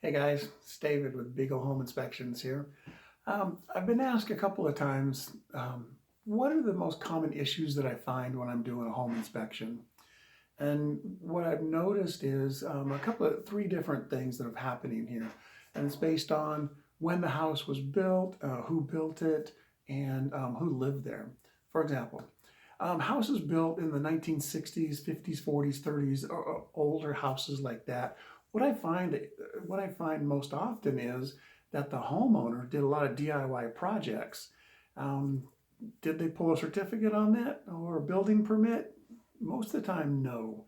Hey guys, it's David with Beagle Home Inspections here. I've been asked a couple of times, what are the most common issues that I find when I'm doing a home inspection? And what I've noticed is three different things that are happening here. And it's based on when the house was built, who built it, and who lived there. For example, houses built in the 1960s, 50s, 40s, 30s, or older houses like that. What I find, what I find most often is that the homeowner did a lot of DIY projects. Um, did they pull a certificate on that or a building permit? Most of the time, no.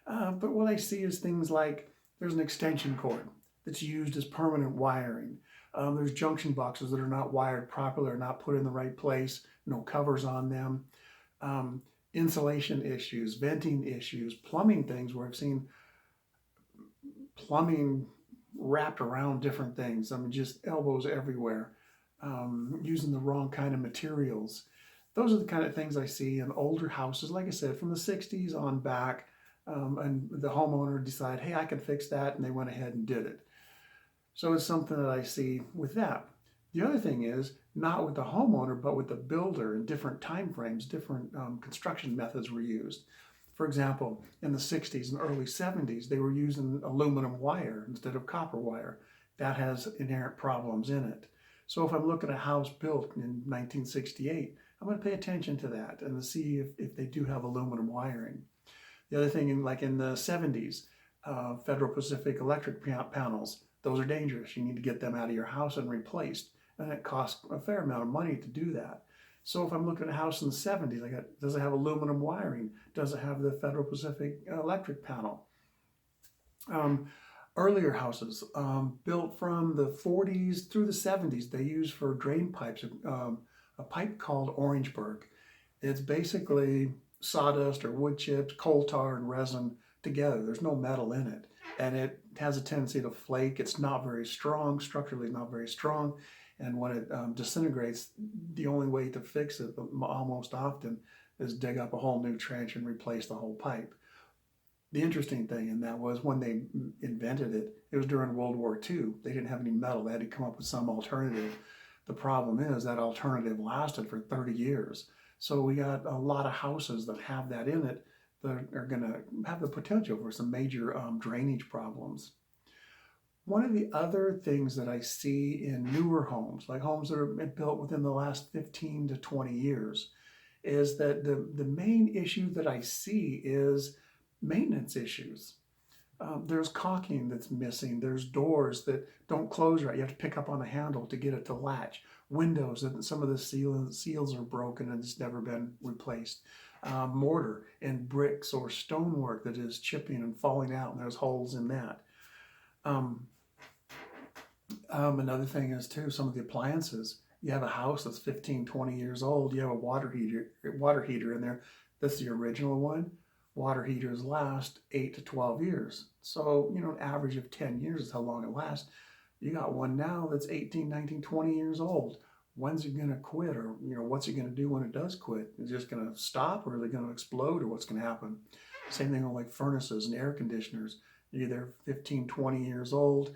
But what I see is things like there's an extension cord that's used as permanent wiring. There's junction boxes that are not wired properly or not put in the right place, no covers on them. Um, Insulation issues, venting issues, plumbing things where I've seen plumbing wrapped around different things. I mean, just elbows everywhere, using the wrong kind of materials. Those are the kind of things I see in older houses, like I said, from the 60s on back. And the homeowner decided, hey, I can fix that, and they went ahead and did it. So it's something that I see with that. The other thing is not with the homeowner, but with the builder, and different time frames, different construction methods were used. For example, in the 60s and early 70s, they were using aluminum wire instead of copper wire. That has inherent problems in it. So if I'm looking at a house built in 1968, I'm going to pay attention to that and to see if they do have aluminum wiring. The other thing, like in the 70s, Federal Pacific electric panels, those are dangerous. You need to get them out of your house and replaced. And it costs a fair amount of money to do that. So if I'm looking at a house in the 70s, does it have aluminum wiring? Does it have the Federal Pacific electric panel? Um, Earlier houses built from the 40s through the 70s, they used for drain pipes a pipe called Orangeburg. It's basically sawdust or wood chips, coal tar, and resin together. There's no metal in it. And it has a tendency to flake. It's not very strong, structurally not very strong. And when it disintegrates, the only way to fix it almost often is dig up a whole new trench and replace the whole pipe. The interesting thing in that was when they invented it, it was during World War II. They didn't have any metal. They had to come up with some alternative. The problem is that alternative lasted for 30 years. So we got a lot of houses that have that in it that are going to have the potential for some major drainage problems. One of the other things that I see in newer homes, like homes that are built within the last 15 to 20 years, is that the main issue that I see is maintenance issues. There's caulking that's missing. There's doors that don't close right. You have to pick up on a handle to get it to latch. Windows that some of the seals are broken and it's never been replaced. Mortar and bricks or stonework that is chipping and falling out, and there's holes in that. Um, Another thing is too, some of the appliances. You have a house that's 15, 20 years old. You have a water heater in there. This is the original one. Water heaters last 8 to 12 years. So, an average of 10 years is how long it lasts. You got one now that's 18, 19, 20 years old. When's it going to quit? Or, what's it going to do when it does quit? Is it just going to stop, or is it going to explode, or what's going to happen? Same thing with like furnaces and air conditioners. They're 15, 20 years old.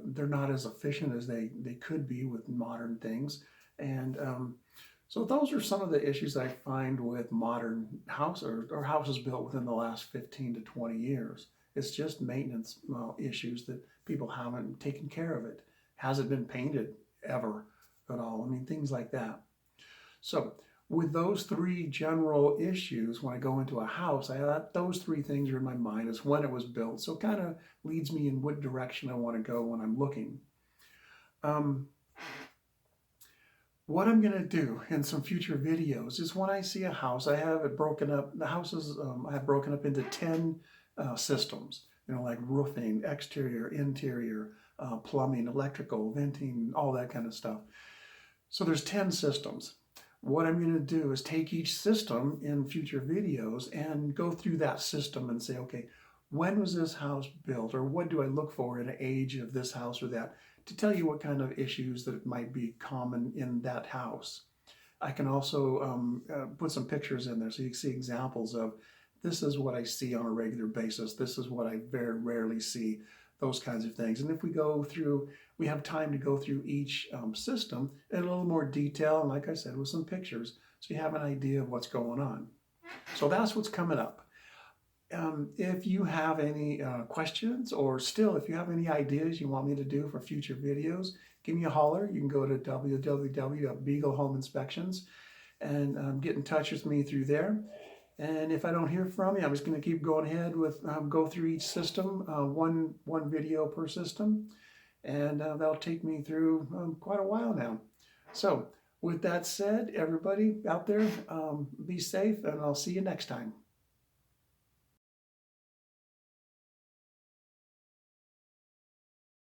They're not as efficient as they could be with modern things. And so those are some of the issues I find with modern houses or houses built within the last 15 to 20 years. It's just maintenance issues that people haven't taken care of it. Has it been painted ever at all? I mean, things like that. So with those three general issues, when I go into a house, those three things are in my mind as when it was built. So it kind of leads me in what direction I want to go when I'm looking. Um, what I'm going to do in some future videos is when I see a house, I have it broken up. The houses I have broken up into 10 systems, like roofing, exterior, interior, plumbing, electrical, venting, all that kind of stuff. So there's 10 systems. What I'm going to do is take each system in future videos and go through that system and say, okay, when was this house built, or what do I look for in an age of this house or that, to tell you what kind of issues that might be common in that house. I can also put some pictures in there so you can see examples of this is what I see on a regular basis. This is what I very rarely see. those kinds of things. And if we have time to go through each system in a little more detail, and like I said, with some pictures, so you have an idea of what's going on. So that's what's coming up. If you have any questions, or still, if you have any ideas you want me to do for future videos, give me a holler. You can go to www.Beagle Home Inspections and get in touch with me through there. And if I don't hear from you, I'm just going to keep going ahead with go through each system, one video per system, and that'll take me through quite a while now. So with that said, everybody out there, be safe, and I'll see you next time.